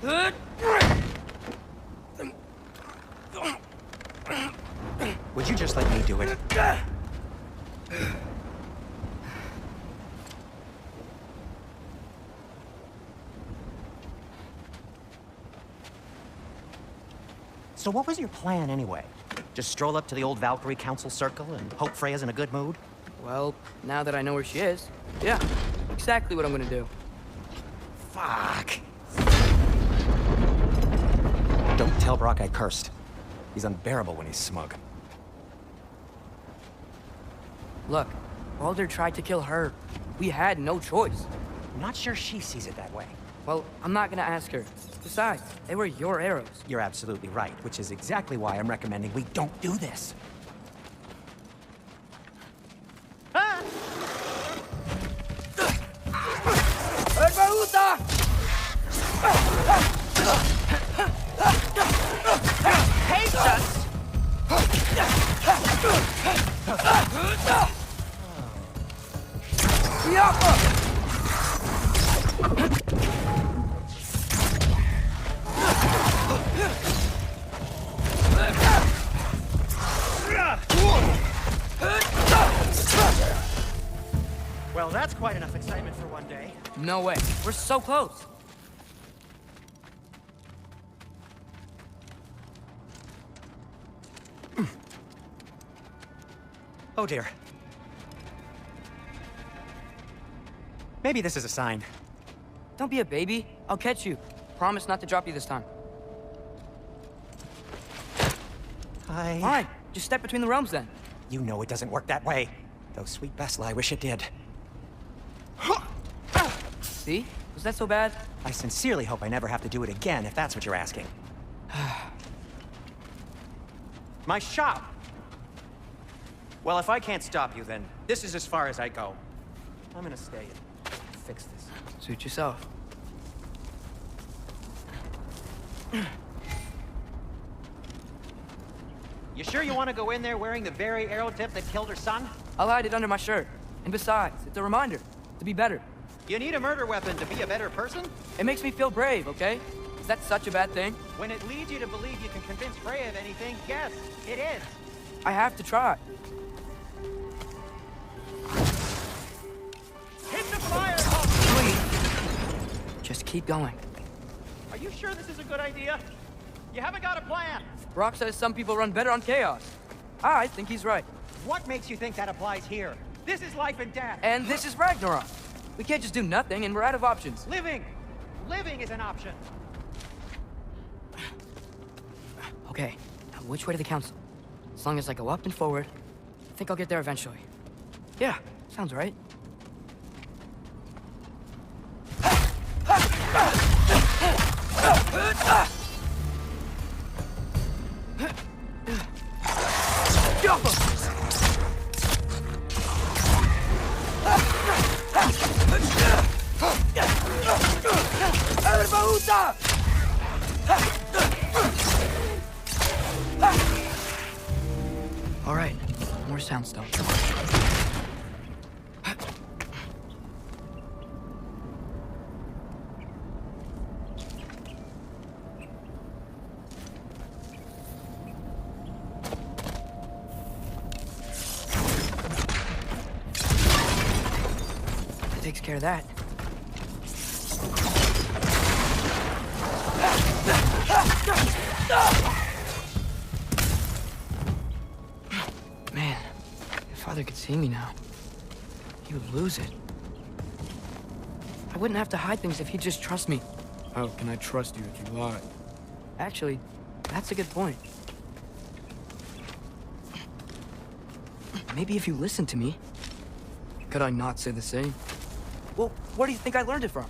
Would you just let me do it? So what was your plan anyway? Just stroll up to the old Valkyrie Council circle and hope Freya's in a good mood? Well, now that I know where she is, yeah, exactly what I'm gonna do. Fuck. Don't tell Brock I cursed. He's unbearable when he's smug. Look, Baldur tried to kill her. We had no choice. I'm not sure she sees it that way. Well, I'm not gonna ask her. Besides, they were your arrows. You're absolutely right, which is exactly why I'm recommending we don't do this. Hates us! Well, that's quite enough excitement for one day. No way. We're so close. Oh dear. Maybe this is a sign. Don't be a baby. I'll catch you. Promise not to drop you this time. Fine. Just step between the realms then. You know it doesn't work that way. Though sweet Bessla, I wish it did. See? Was that so bad? I sincerely hope I never have to do it again, if that's what you're asking. My shop! Well, if I can't stop you, then this is as far as I go. I'm gonna stay and fix this. Suit yourself. You sure you want to go in there wearing the very arrow tip that killed her son? I'll hide it under my shirt. And besides, it's a reminder to be better. You need a murder weapon to be a better person? It makes me feel brave, okay? Is that such a bad thing? When it leads you to believe you can convince Freya of anything, yes, it is. I have to try. Hit the fire! Wait. Just keep going. Are you sure this is a good idea? You haven't got a plan. Brock says some people run better on chaos. I think he's right. What makes you think that applies here? This is life and death. And this is Ragnarok. We can't just do nothing, and we're out of options. Living! Living is an option. Okay, now which way to the council? As long as I go up and forward, I think I'll get there eventually. Yeah, sounds right. All right, more soundstone. That takes care of that. Man, if Father could see me now, he would lose it. I wouldn't have to hide things if he'd just trust me. How can I trust you if you lie? Actually, that's a good point. Maybe if you listen to me. Could I not say the same? Well, where do you think I learned it from?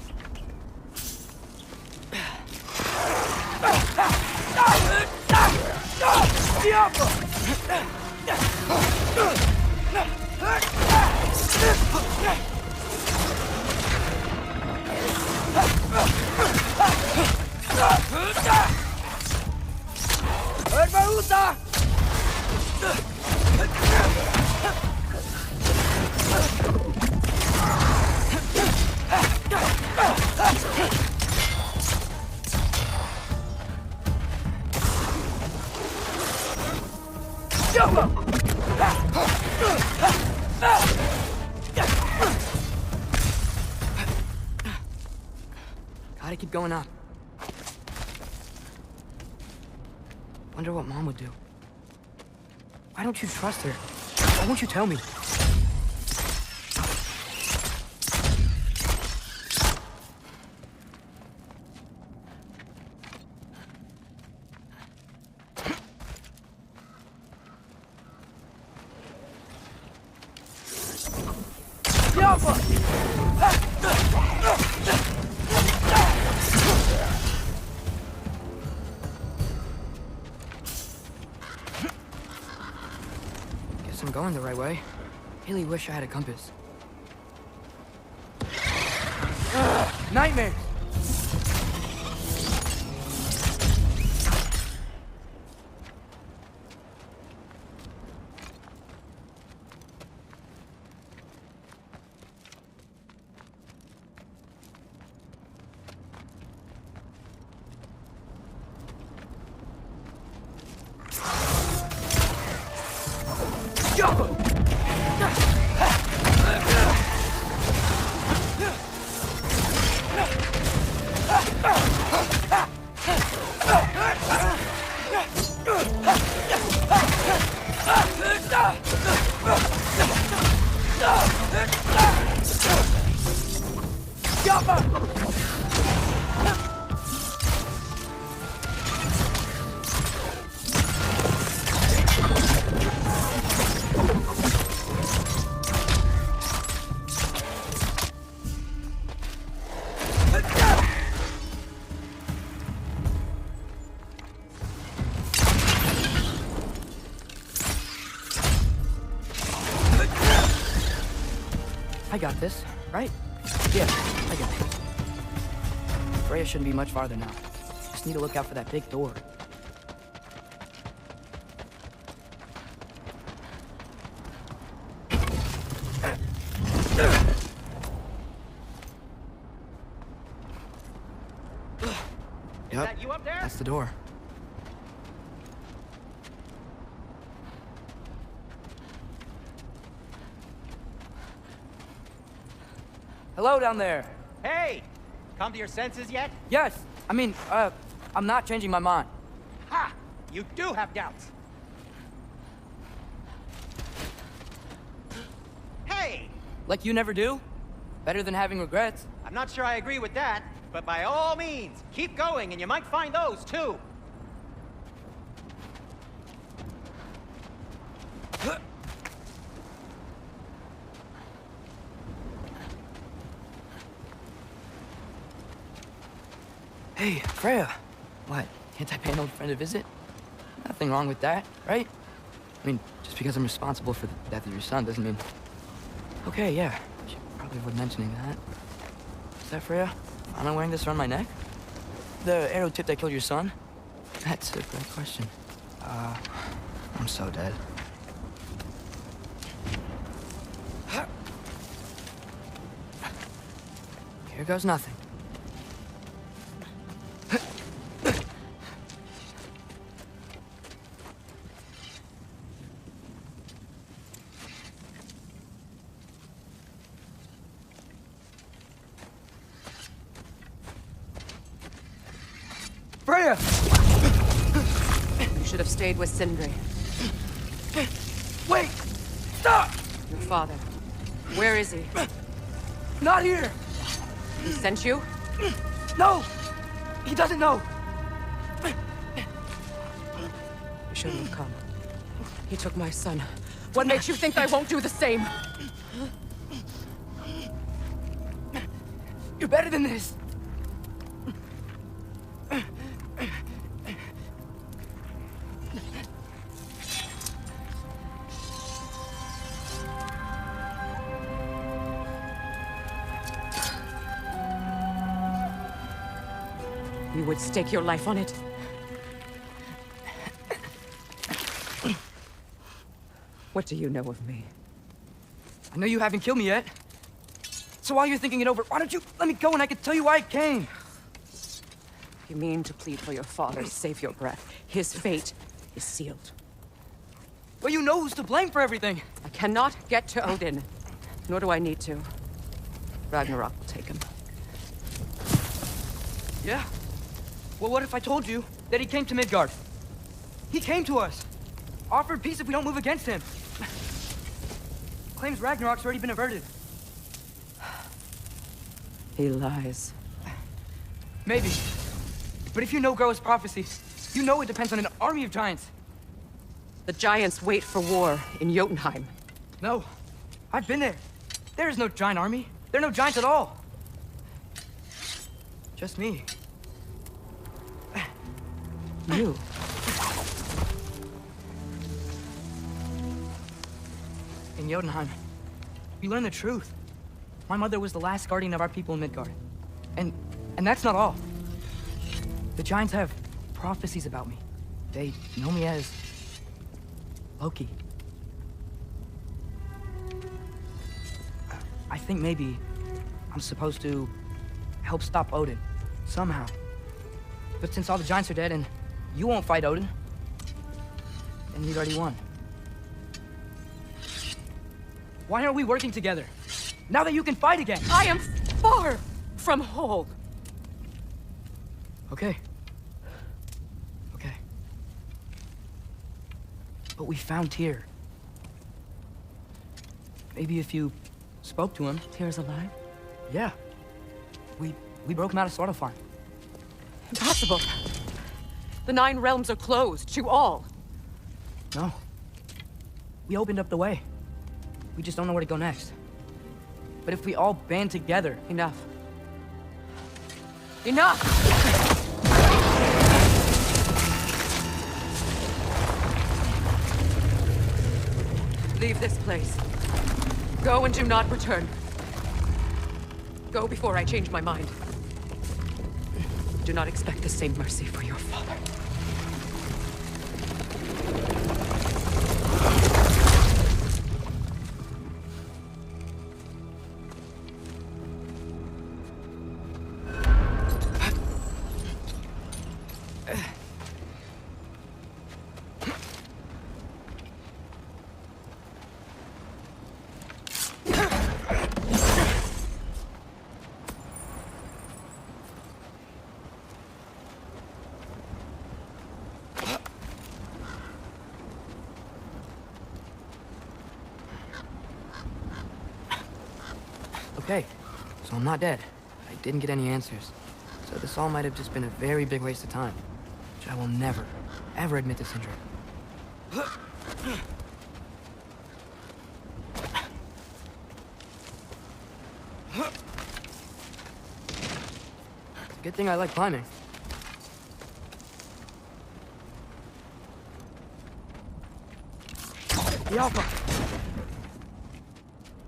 Gotta keep going up. Wonder what Mom would do. Why don't you trust her? Why won't you tell me? Guess I'm going the right way. Really wish I had a compass. Nightmares! I got this, right? Yeah, I got it. Freya shouldn't be much farther now. Just need to look out for that big door. Yep, that you up there? that's the door. Hello down there. Hey! Come to your senses yet? Yes, I mean, I'm not changing my mind. Ha! You do have doubts. Hey! Like you never do? Better than having regrets. I'm not sure I agree with that, but by all means, keep going and you might find those too. Hey, Freya. What? Can't I pay an old friend a visit? Nothing wrong with that, right? I mean, just because I'm responsible for the death of your son doesn't mean... Okay, yeah. Should probably avoid mentioning that. Is that Freya? Am I wearing this around my neck? The arrow tip that killed your son? That's a great question. I'm so dead. Here goes nothing. Freya! You should have stayed with Sindri. Wait! Stop! Your father. Where is he? Not here! He sent you? No! He doesn't know! You shouldn't have come. He took my son. What makes you think I won't do the same? You're better than this! You would stake your life on it? What do you know of me? I know you haven't killed me yet. So while you're thinking it over, why don't you let me go and I can tell you why I came? You mean to plead for your father, save your breath. His fate is sealed. But you know who's to blame for everything. I cannot get to Odin, nor do I need to. Ragnarok will take him. Yeah? Well, what if I told you that he came to Midgard? He came to us. Offered peace if we don't move against him. Claims Ragnarok's already been averted. He lies. Maybe. But if you know Groa's prophecy, you know it depends on an army of giants. The giants wait for war in Jotunheim. No. I've been there. There is no giant army. There are no giants at all. Just me. You. In Jotunheim, we learned the truth. My mother was the last guardian of our people in Midgard. And that's not all. The giants have prophecies about me. They know me as Loki. I think maybe I'm supposed to help stop Odin, somehow. But since all the giants are dead and you won't fight Odin, then he's already won. Why aren't we working together? Now that you can fight again! I am far from whole. Okay. Okay. But we found Tyr. Maybe if you spoke to him... Tyr's alive? Yeah. We broke him out of Svartalfheim. Impossible. The 9 realms are closed to all. No. We opened up the way. We just don't know where to go next. But if we all band together... Enough. Enough! Leave this place. Go and do not return. Go before I change my mind. Do not expect the same mercy for your father. Okay, so I'm not dead. I didn't get any answers. So this all might have just been a very big waste of time. Which I will never, ever admit to Sindri. It's a good thing I like climbing. The Alpha!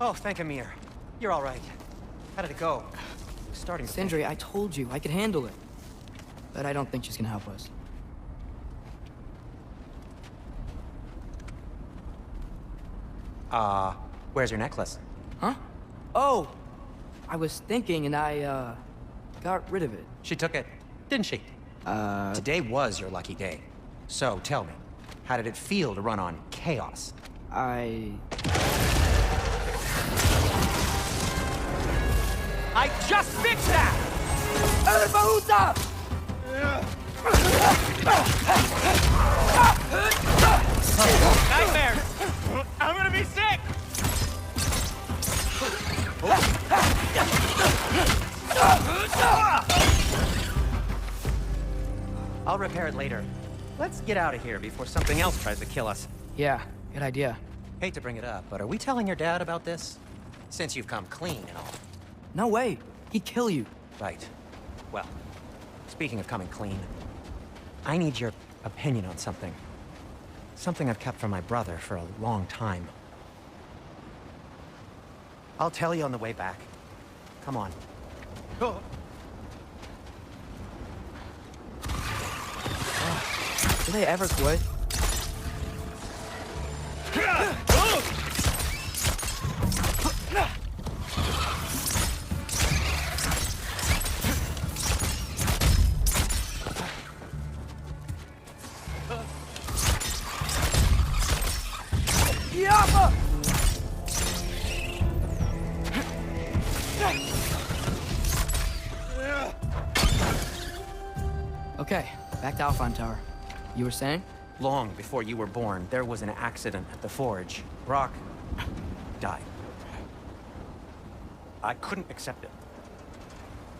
Oh, thank Amir. You're all right. How did it go? Starting to think. Sindri, I told you I could handle it. But I don't think she's gonna help us. Where's your necklace? Huh? Oh! I was thinking and I, got rid of it. She took it, didn't she? Today was your lucky day. So, tell me, how did it feel to run on chaos? I just fixed that! Nightmares! I'm gonna be sick! I'll repair it later. Let's get out of here before something else tries to kill us. Yeah, good idea. Hate to bring it up, but are we telling your dad about this? Since you've come clean and all. No way. He'd kill you. Right. Well, speaking of coming clean, I need your opinion on something. Something I've kept from my brother for a long time. I'll tell you on the way back. Come on. Do they ever quit? Okay, back to Alfheim Tower. You were saying? Long before you were born, there was an accident at the forge. Brock died. I couldn't accept it.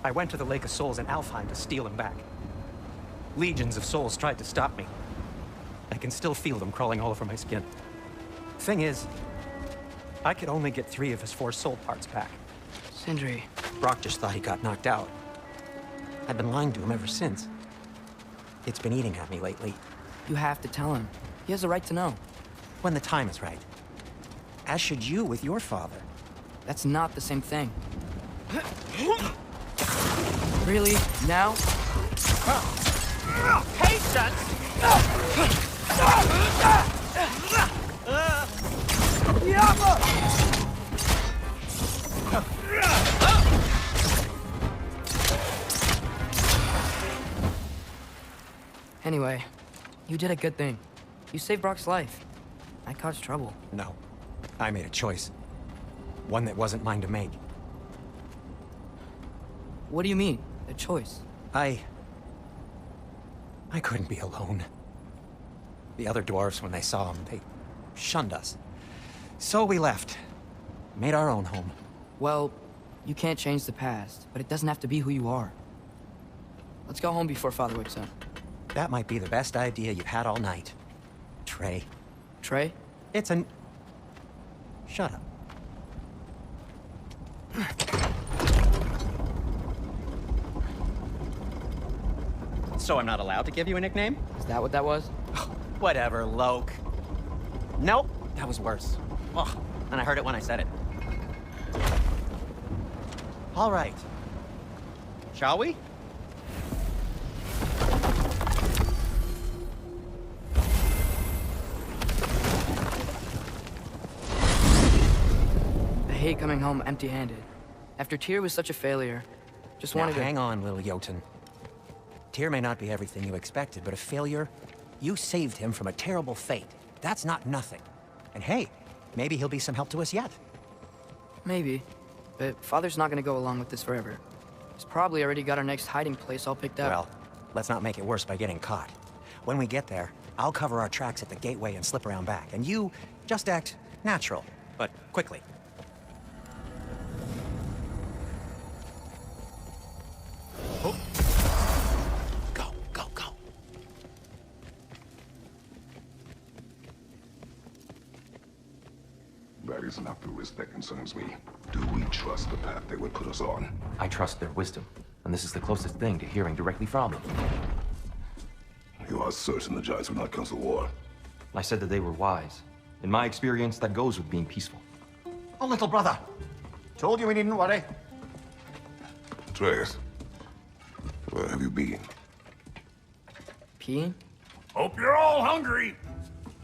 I went to the Lake of Souls in Alfheim to steal him back. Legions of souls tried to stop me. I can still feel them crawling all over my skin. Thing is, I could only get 3 of his 4 soul parts back. Sindri. Brock just thought he got knocked out. I've been lying to him ever since. It's been eating at me lately. You have to tell him. He has a right to know. When the time is right. As should you with your father. That's not the same thing. Really? Now? Patience! Anyway, you did a good thing. You saved Brock's life. I caused trouble. No. I made a choice. One that wasn't mine to make. What do you mean, a choice? I couldn't be alone. The other dwarves, when they saw him, they shunned us. So we left. Made our own home. Well, you can't change the past, but it doesn't have to be who you are. Let's go home before Father wakes up. That might be the best idea you've had all night. Trey. Trey? It's an... Shut up. So I'm not allowed to give you a nickname? Is that what that was? Whatever, Loke. Nope, that was worse. Ugh, and I heard it when I said it. All right. Shall we? I hate coming home empty-handed. After Tyr was such a failure, just Now, wanted to... hang on, little Jotun. Tyr may not be everything you expected, but a failure? You saved him from a terrible fate. That's not nothing. And hey, maybe he'll be some help to us yet. Maybe. But Father's not gonna go along with this forever. He's probably already got our next hiding place all picked out. Well, let's not make it worse by getting caught. When we get there, I'll cover our tracks at the gateway and slip around back. And you just act natural, but quickly. Oh. Go, go, go. That is not the risk that concerns me. Do we trust the path they would put us on? I trust their wisdom, and this is the closest thing to hearing directly from them. You are certain the Giants would not come to war? I said that they were wise. In my experience, that goes with being peaceful. Oh, little brother. Told you we needn't worry. Atreus, where have you been? Peeing? Hope you're all hungry.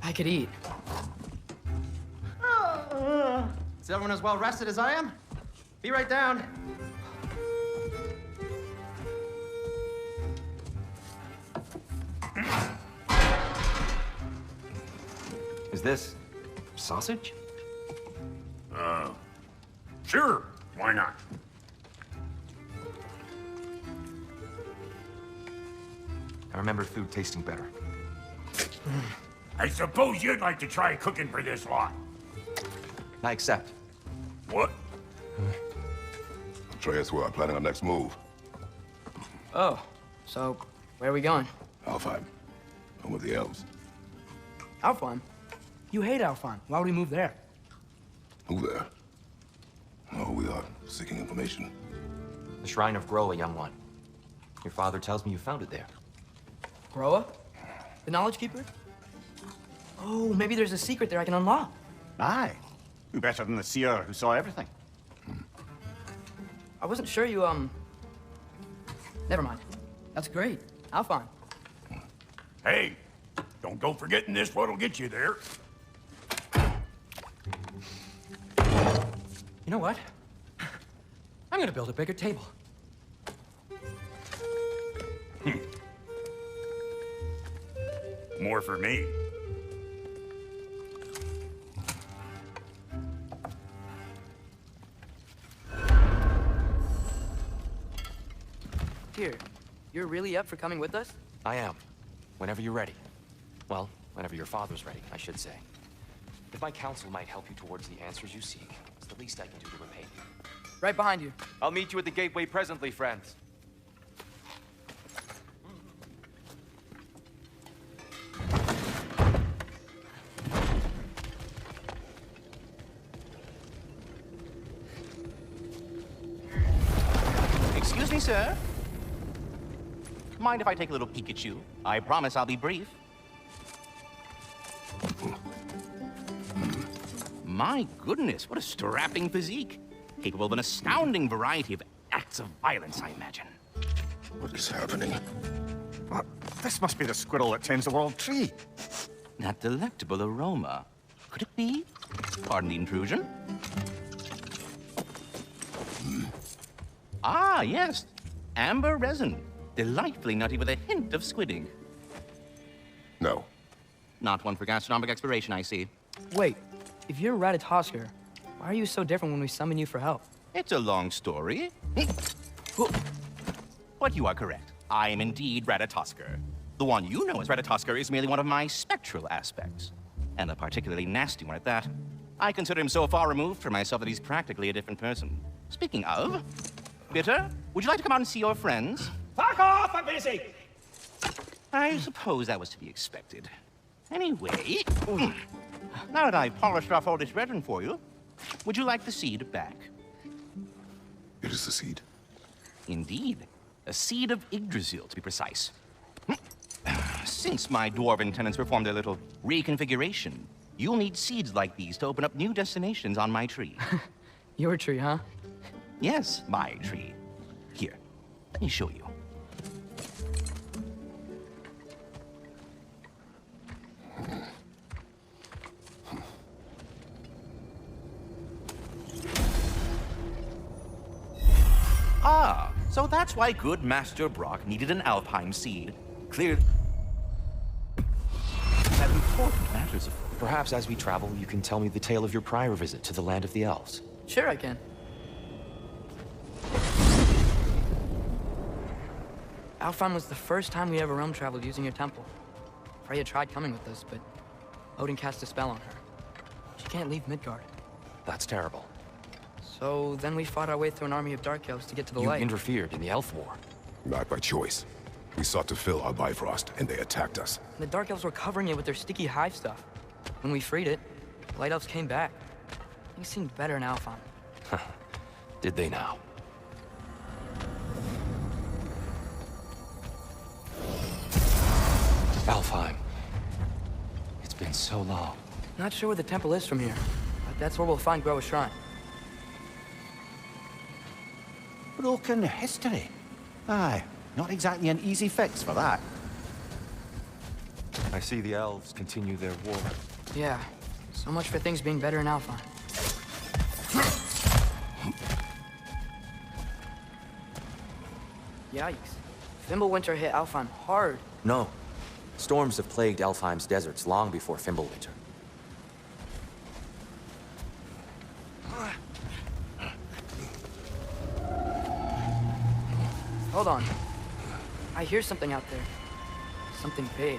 I could eat. Is everyone as well rested as I am? Be right down. Is this sausage? Sure, why not? I remember food tasting better. I suppose you'd like to try cooking for this lot. I accept. What? Atreus, we are planning our next move. Oh, so where are we going? Alfheim, home of the elves. Alfheim? You hate Alfheim. Why would we move there? Who there? Oh, we are seeking information. The Shrine of Groa, young one. Your father tells me you found it there. Groa? The Knowledge Keeper? Oh, maybe there's a secret there I can unlock. Aye. You're better than the seer who saw everything. I wasn't sure you, Never mind. That's great. Alfheim. Hey, don't go forgetting this what'll get you there. You know what? I'm gonna build a bigger table. More for me. Here, you're really up for coming with us? I am. Whenever you're ready. Well, whenever your father's ready, I should say. If my counsel might help you towards the answers you seek, it's the least I can do to repay you. Right behind you. I'll meet you at the gateway presently, friends. Excuse me, sir. Mind if I take a little peek at you? I promise I'll be brief. My goodness, what a strapping physique. Capable of an astounding variety of acts of violence, I imagine. What is happening? What? This must be the squirrel that tends the world tree. That delectable aroma. Could it be? Pardon the intrusion. Ah, yes. Amber resin. Delightfully nutty with a hint of squidding. No. Not one for gastronomic exploration, I see. Wait, if you're Ratatoskr, why are you so different when we summon you for help? It's a long story. But you are correct. I am indeed Ratatoskr. The one you know as Ratatoskr is merely one of my spectral aspects. And a particularly nasty one at that. I consider him so far removed from myself that he's practically a different person. Speaking of, Bitter, would you like to come out and see your friends? Fuck off, I'm busy! I suppose that was to be expected. Anyway, now that I've polished off all this resin for you, would you like the seed back? It is the seed. Indeed. A seed of Yggdrasil, to be precise. Since my dwarven tenants performed a little reconfiguration, you'll need seeds like these to open up new destinations on my tree. Your tree, huh? Yes, my tree. Here, let me show you. Ah, so that's why good Master Brock needed an Alfheim seed. Clear that important matters of... Perhaps as we travel, you can tell me the tale of your prior visit to the land of the elves. Sure I can. Alfheim was the first time we ever realm traveled using your temple. Freya tried coming with us, but Odin cast a spell on her. She can't leave Midgard. That's terrible. So then we fought our way through an army of dark elves to get to the You light. interfered in the elf war. Not by choice. We sought to fill our Bifrost, and they attacked us. The dark elves were covering it with their sticky hive stuff. When we freed it, the light elves came back. Things seemed better in Alfheim. Did they now? Alfheim. It's been so long. Not sure where the temple is from here, but that's where we'll find Groa's shrine. Broken history. Aye, not exactly an easy fix for that. I see the elves continue their war. Yeah, so much for things being better in Alfheim. Yikes. Fimbulwinter hit Alfheim hard. No. Storms have plagued Alfheim's deserts long before Fimbulwinter. Hold on. I hear something out there. Something big.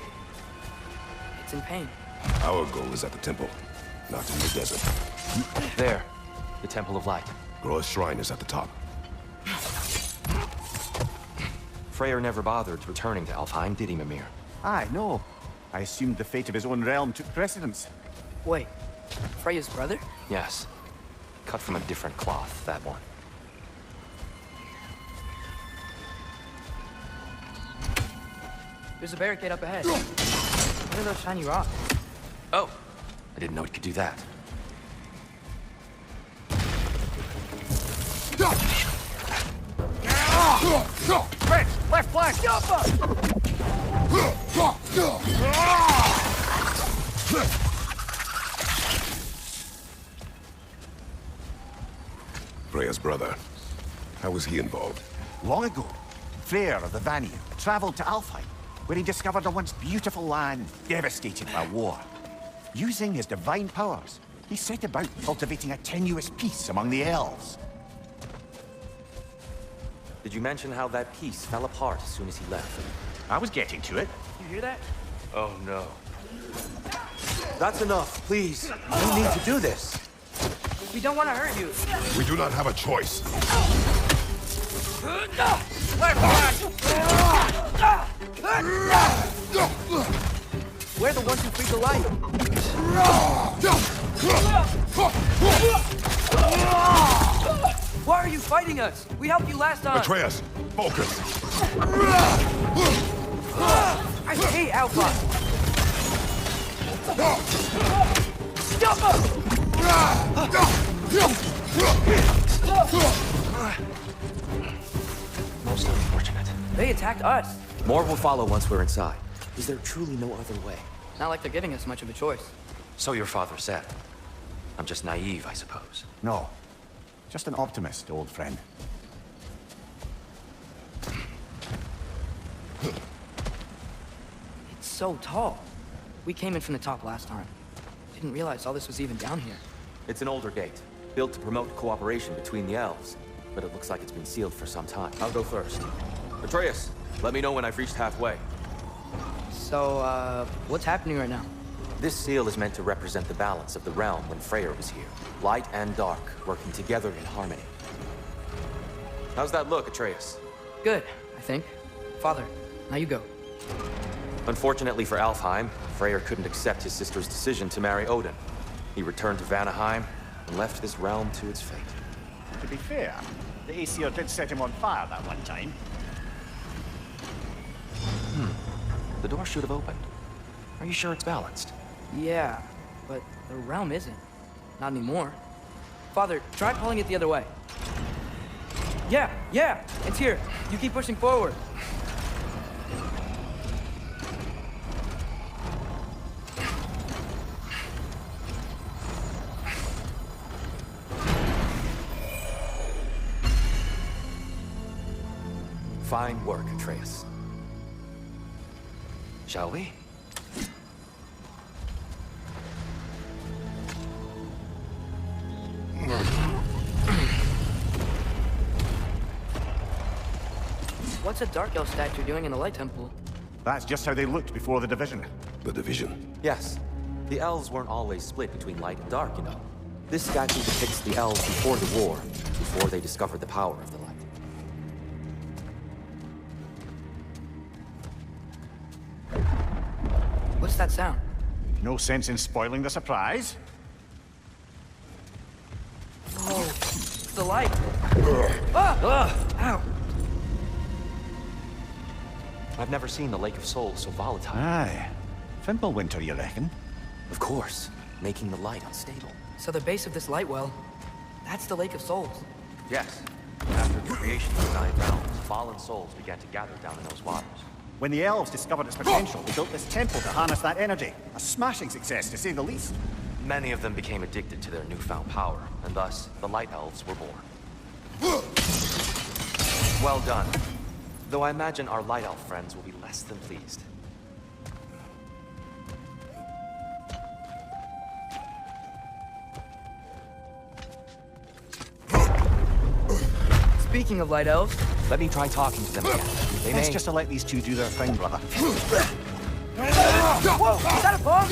It's in pain. Our goal is at the temple, not in the desert. There. The Temple of Light. Groa's shrine is at the top. Freyr never bothered returning to Alfheim, did he, Mimir? Aye, no. I assumed the fate of his own realm took precedence. Wait, Freya's brother? Yes. Cut from a different cloth, that one. There's a barricade up ahead. What are those shiny rocks? Oh! I didn't know it could do that. Red, left flank! Freya's brother. How was he involved? Long ago, Freyr of the Vanir traveled to Alfheim, where he discovered a once beautiful land devastated by war. Using his divine powers, he set about cultivating a tenuous peace among the elves. Did you mention how that piece fell apart as soon as he left? I was getting to it. You hear that? Oh no. That's enough, please. No need to do this. We don't want to hurt you. We do not have a choice. We're the ones who freed the light. Why are you fighting us? We helped you last time. Atreus, focus. I hate Alpha. Stop him! Most unfortunate. They attacked us. More will follow once we're inside. Is there truly no other way? Not like they're giving us much of a choice. So your father said. I'm just naive, I suppose. No. Just an optimist, old friend. It's so tall. We came in from the top last time. Didn't realize all this was even down here. It's an older gate, built to promote cooperation between the elves. But it looks like it's been sealed for some time. I'll go first. Atreus, let me know when I've reached halfway. So, what's happening right now? This seal is meant to represent the balance of the realm when Freyr was here. Light and dark, working together in harmony. How's that look, Atreus? Good, I think. Father, now you go. Unfortunately for Alfheim, Freyr couldn't accept his sister's decision to marry Odin. He returned to Vanaheim and left this realm to its fate. To be fair, the Aesir did set him on fire that one time. The door should have opened. Are you sure it's balanced? Yeah, but the realm isn't. Not anymore. Father, try pulling it the other way. Yeah, it's here. You keep pushing forward. Fine work, Atreus. Shall we? What's a Dark Elf statue doing in the Light Temple? That's just how they looked before the division. The division. Yes. The elves weren't always split between light and dark, you know. This statue depicts the elves before the war, before they discovered the power of the light. What's that sound? No sense in spoiling the surprise. Oh, it's the light. Ow! I've never seen the Lake of Souls so volatile. Aye. Fimbulwinter, you reckon? Of course, making the light unstable. So the base of this light well, that's the Lake of Souls. Yes. After the creation of the Nine Realms, fallen souls began to gather down in those waters. When the elves discovered its potential, they built this temple to harness that energy. A smashing success, to say the least. Many of them became addicted to their newfound power, and thus, the Light Elves were born. Well done. Though I imagine our Light Elf friends will be less than pleased. Speaking of Light Elves... Let me try talking to them again. They Let's may... just let these two do their thing, brother. Whoa! Is that a bomb?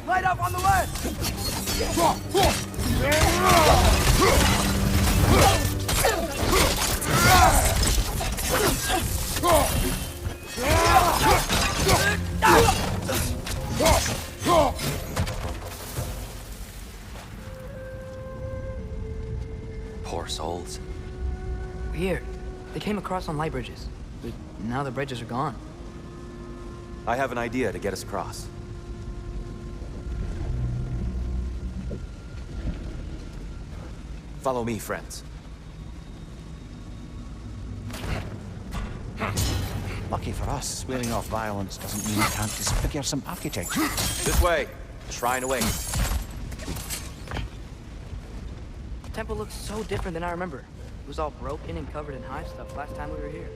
Light up on the left! Poor souls. Weird. They came across on light bridges, but now the bridges are gone. I have an idea to get us across. Follow me, friends. Lucky for us, swearing off violence doesn't mean we can't disfigure some architecture. This way. Shrine awaits. The temple looks so different than I remember. It was all broken and covered in hive stuff last time we were here.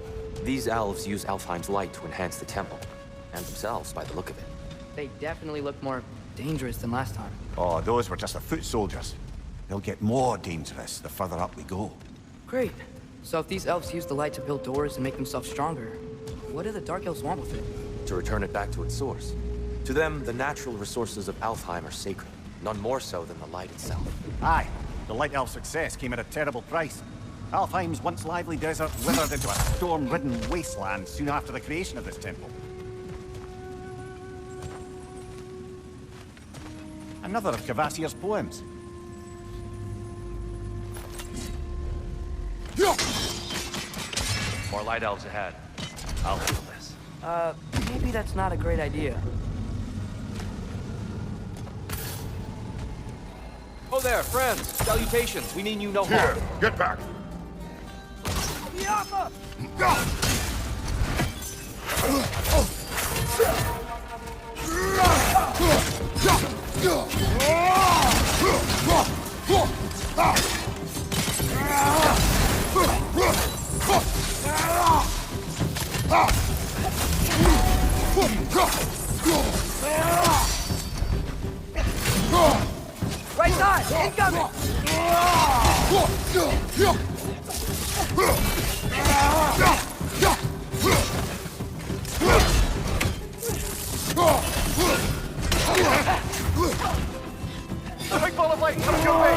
These elves use Alfheim's light to enhance the temple. and themselves by the look of it. They definitely look more dangerous than last time. Oh, those were just the foot soldiers. They'll get more dangerous the further up we go. Great. So if these elves use the light to build doors and make themselves stronger, what do the Dark Elves want with it? To return it back to its source. To them, the natural resources of Alfheim are sacred, none more so than the light itself. Aye, the Light Elf success came at a terrible price. Alfheim's once lively desert withered into a storm-ridden wasteland soon after the creation of this temple. Another of Kvasir's poems. More light elves ahead. I'll handle this. Maybe that's not a great idea. Oh there, friends! Salutations! We mean you no harm. Here, get back! Right side! Incoming! A big ball of light coming your way!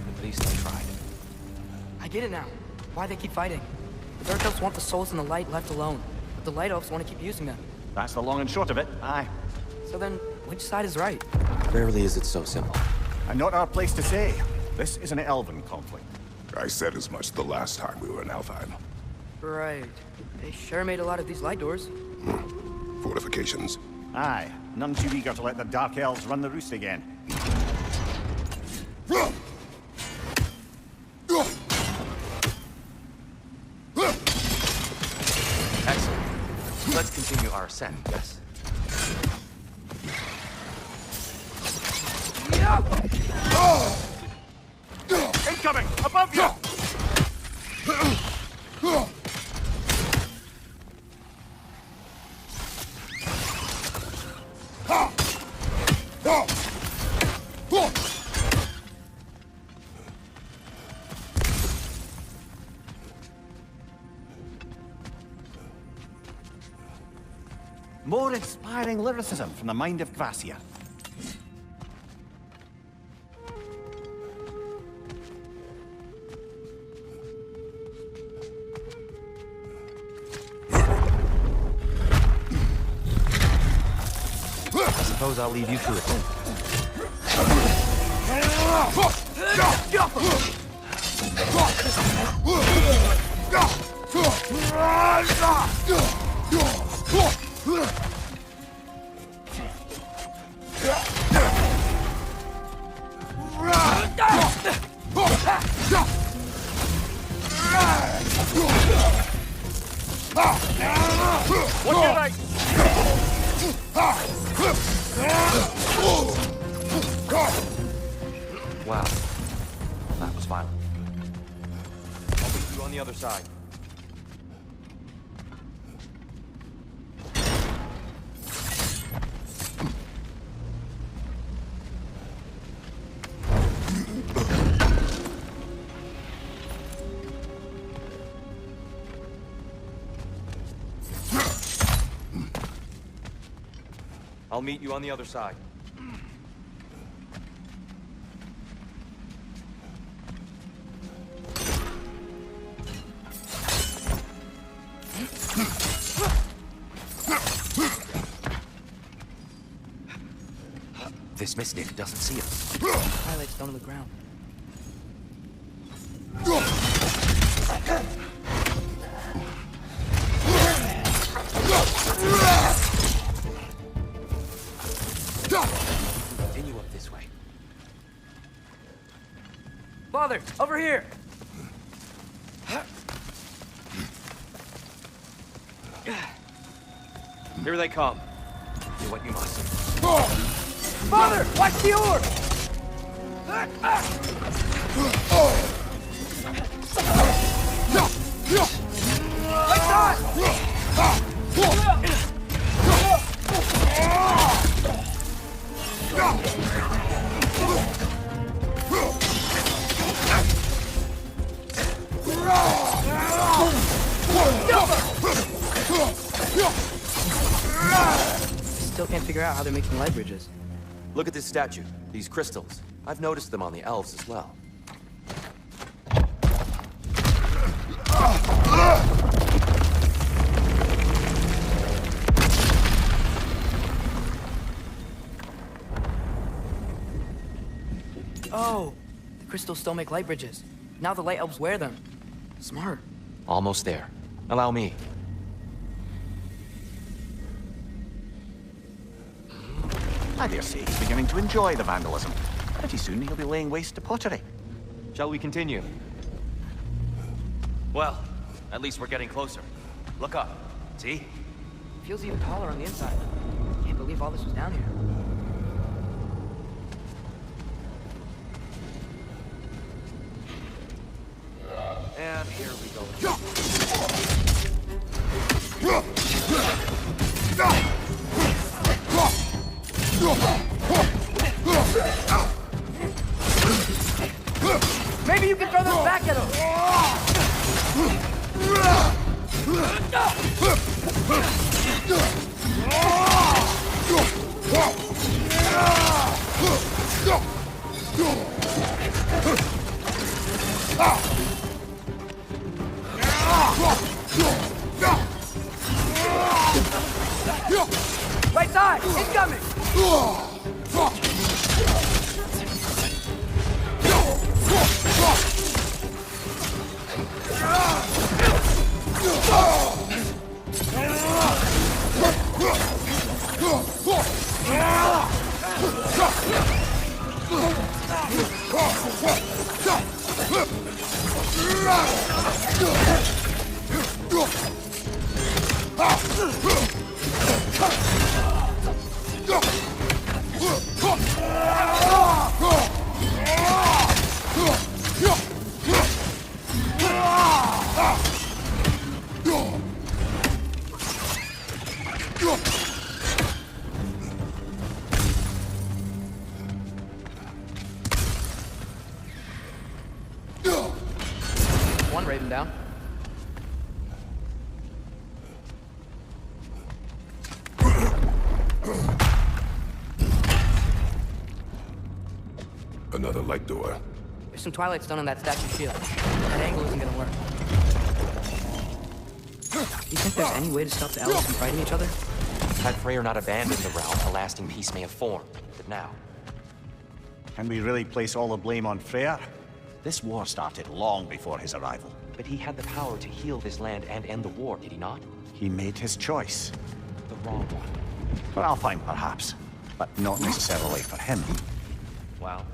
At least I tried. I get it now. Why they keep fighting. The Dark Elves want the souls in the light left alone, but the Light Elves want to keep using them. That's the long and short of it, aye. So then, which side is right? Rarely is it so simple. And not our place to say. This is an elven conflict. I said as much the last time we were in Alfheim. Right. They sure made a lot of these light doors. Fortifications. Aye, none too eager to let the Dark Elves run the roost again. Excellent. Let's continue our ascent, yes? Incoming! Above you! More inspiring lyricism from the mind of Kvasir. I suppose I'll leave you to it then. What did I... Wow. That was violent. I'll meet you on the other side. I'll meet you on the other side. This mystic doesn't see us. Highlights down on the ground. Continue up this way. Father, over here! Here they come. Do what you must. Father, watch the orb! Lights on! Still can't figure out how they're making light bridges. Look at this statue. These crystals. I've noticed them on the elves as well. Oh, the crystals still make light bridges. Now the light elves wear them. Smart. Almost there. Allow me. I dare say he's beginning to enjoy the vandalism. Pretty soon he'll be laying waste to pottery. Shall we continue? Well, at least we're getting closer. Look up. See? Feels even taller on the inside. Can't believe all this was down here. And here we go. Maybe you can throw them back at him! Right side! Incoming! One raven down. Another light door. There's some twilight stone on that statue shield. That angle isn't gonna work. You think there's any way to stop the elves from fighting each other? Had Freyr not abandoned the realm, a lasting peace may have formed. But now... Can we really place all the blame on Freyr? This war started long before his arrival. But he had the power to heal this land and end the war, did he not? He made his choice. The wrong one. For Alfheim, perhaps. But not necessarily for him. Well,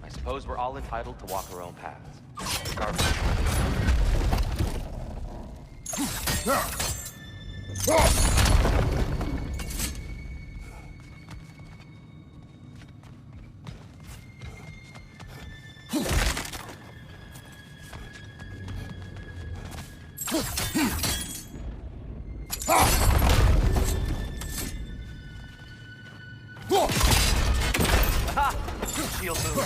I suppose we're all entitled to walk our own paths. Regardless. Shield move.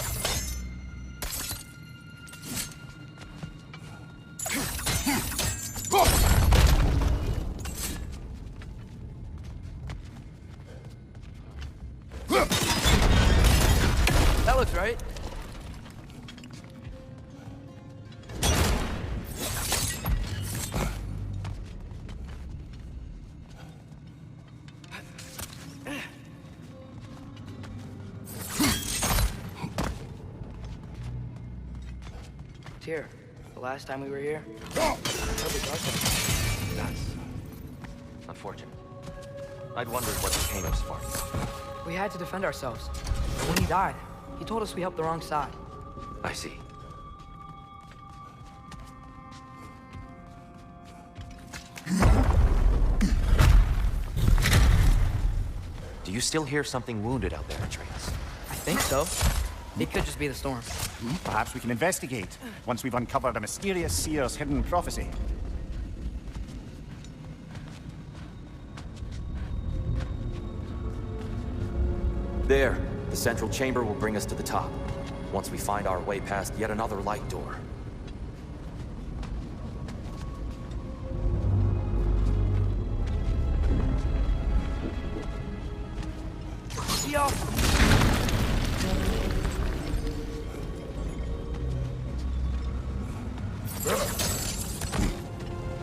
That looks right. Here, the last time we were here. That's unfortunate. I'd wondered what became of Spartan. We had to defend ourselves. But when he died, he told us we helped the wrong side. I see. you still hear something wounded out there, Atreus? I think so. It could just be the storm. Perhaps we can investigate once we've uncovered a mysterious seer's hidden prophecy. There. The central chamber will bring us to the top. Once we find our way past yet another light door. Yo!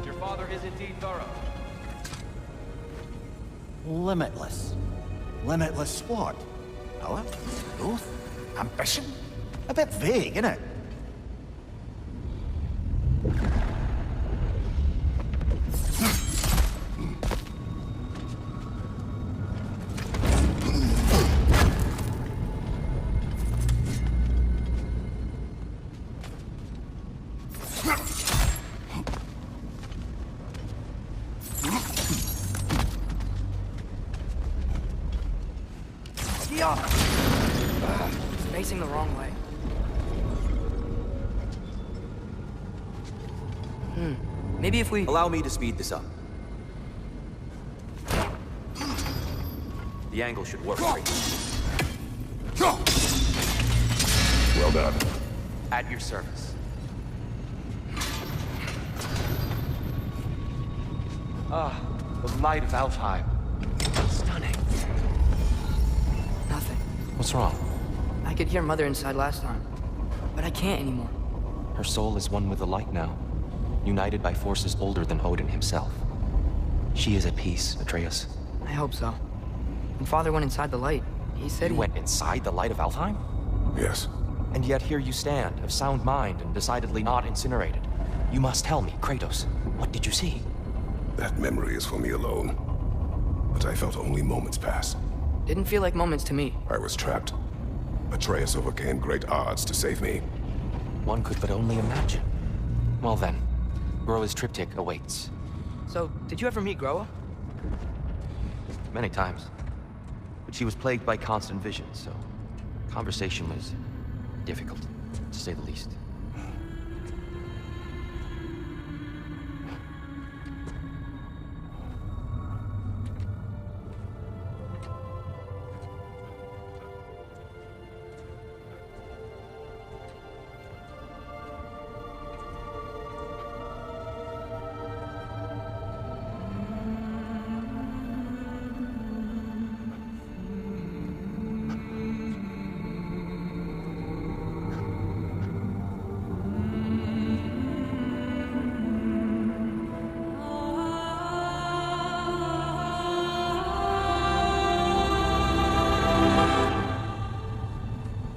Your father is indeed thorough. Limitless. Limitless what? Power? Growth? Ambition? A bit vague, isn't it? It's facing the wrong way. Maybe if we... Allow me to speed this up. The angle should work. Well done. At your service. Ah, the light of Alfheim. Stunning. Nothing. What's wrong? I could hear Mother inside last time, but I can't anymore. Her soul is one with the light now, united by forces older than Odin himself. She is at peace, Atreus. I hope so. When Father went inside the light, he said You went inside the light of Alfheim? Yes. And yet here you stand, of sound mind and decidedly not incinerated. You must tell me, Kratos, what did you see? That memory is for me alone. But I felt only moments pass. Didn't feel like moments to me. I was trapped. Atreus overcame great odds to save me. One could but only imagine. Well then, Groa's triptych awaits. So, did you ever meet Groa? Many times. But she was plagued by constant visions, so conversation was difficult, to say the least.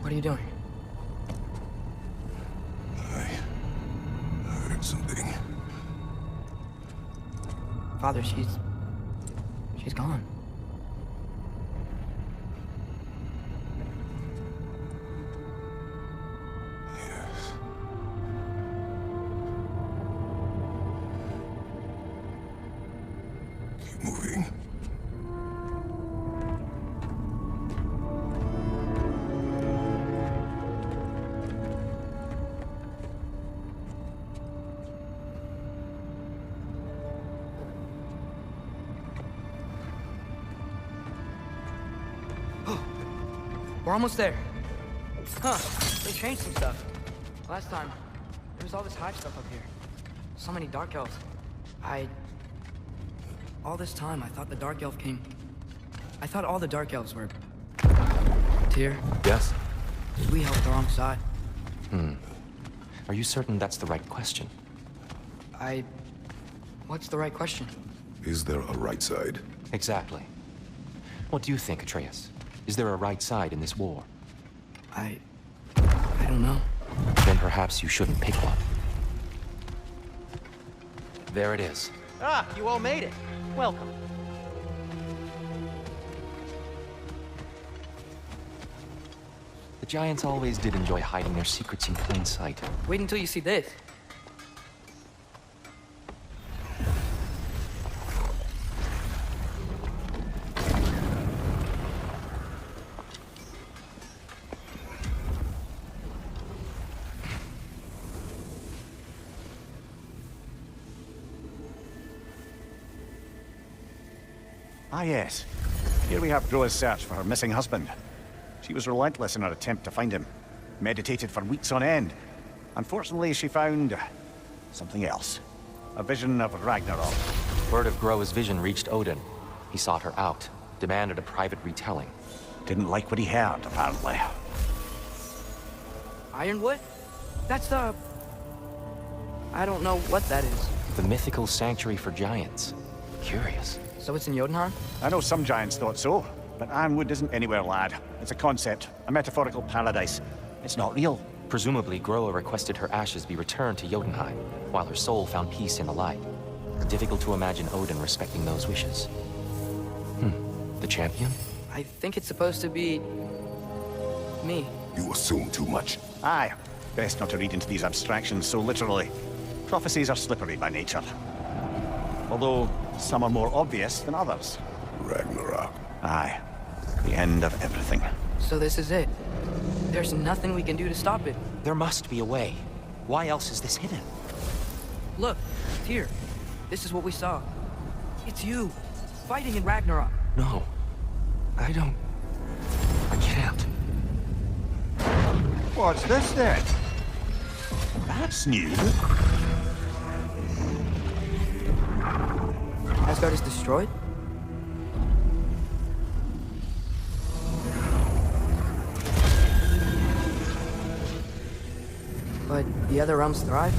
What are you doing? I heard something. Father, she's gone. Yes. Keep moving. We're almost there. Huh, they changed some stuff. Last time, there was all this hive stuff up here. So many dark elves. All this time, I thought the dark elf came... I thought all the dark elves were... Tyr, Yes? did we help the wrong side? Are you certain that's the right question? What's the right question? Is there a right side? Exactly. What do you think, Atreus? Is there a right side in this war? I don't know. Then perhaps you shouldn't pick one. There it is. Ah, you all made it. Welcome. The giants always did enjoy hiding their secrets in plain sight. Wait until you see this. Ah, yes. Here we have Groa's search for her missing husband. She was relentless in her attempt to find him. Meditated for weeks on end. Unfortunately, she found something else. A vision of Ragnarok. Word of Groa's vision reached Odin. He sought her out, demanded a private retelling. Didn't like what he heard, apparently. Ironwood? That's the... I don't know what that is. The mythical sanctuary for giants. Curious. So it's in Jotunheim? I know some giants thought so, but Ironwood isn't anywhere, lad. It's a concept, a metaphorical paradise. It's not real. Presumably, Groa requested her ashes be returned to Jotunheim, while her soul found peace in the light. Difficult to imagine Odin respecting those wishes. The champion? I think it's supposed to be... me. You assume too much. Aye. Best not to read into these abstractions so literally. Prophecies are slippery by nature. Although, some are more obvious than others. Ragnarok. Aye. The end of everything. So this is it. There's nothing we can do to stop it. There must be a way. Why else is this hidden? Look, it's here. This is what we saw. It's you, fighting in Ragnarok. No. I can't. What's this then? That's new. Asgard is destroyed? But the other realms thrive?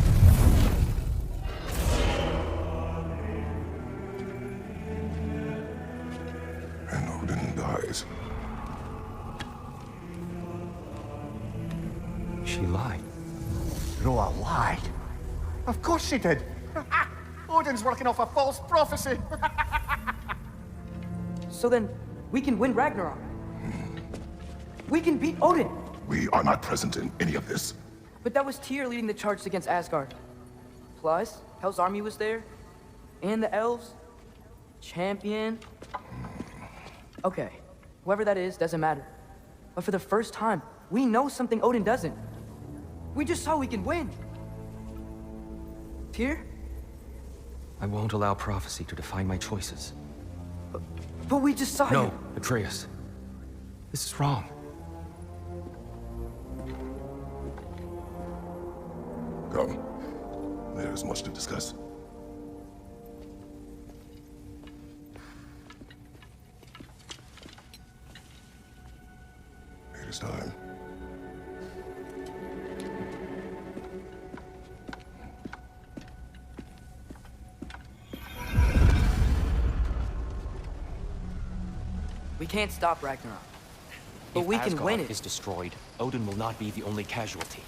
And Odin dies. She lied. Groa lied. Of course she did. Odin's working off a false prophecy. So then, we can win Ragnarok. We can beat Odin. We are not present in any of this. But that was Tyr leading the charge against Asgard. Plus, Hell's army was there. And the elves. Champion. Okay, whoever that is doesn't matter. But for the first time, we know something Odin doesn't. We just saw we can win. Tyr? I won't allow prophecy to define my choices. But we just saw No, you. Atreus. This is wrong. Come. There is much to discuss. It is time. We can't stop Ragnarok. But If we can Asgard win it. is destroyed, Odin will not be the only casualty.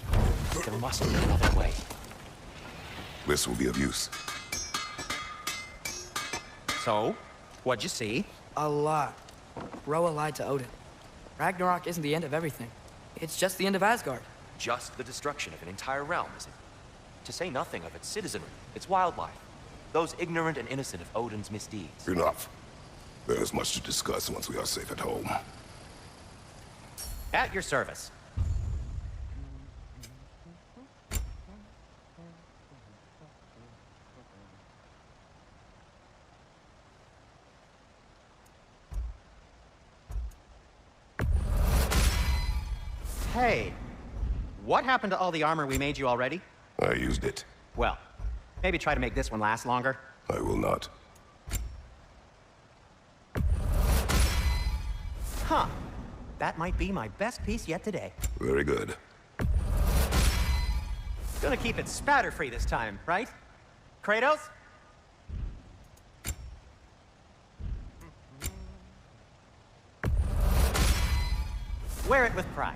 There must be another way. This will be of use. So, what'd you see? A lot. Groa lied to Odin. Ragnarok isn't the end of everything. It's just the end of Asgard. Just the destruction of an entire realm, is it? To say nothing of its citizenry, its wildlife. Those ignorant and innocent of Odin's misdeeds. Enough. There is much to discuss once we are safe at home. At your service. Hey, what happened to all the armor we made you already? I used it. Well, maybe try to make this one last longer. I will not. Huh. That might be my best piece yet today. Very good. Gonna keep it spatter-free this time, right? Kratos? Wear it with pride.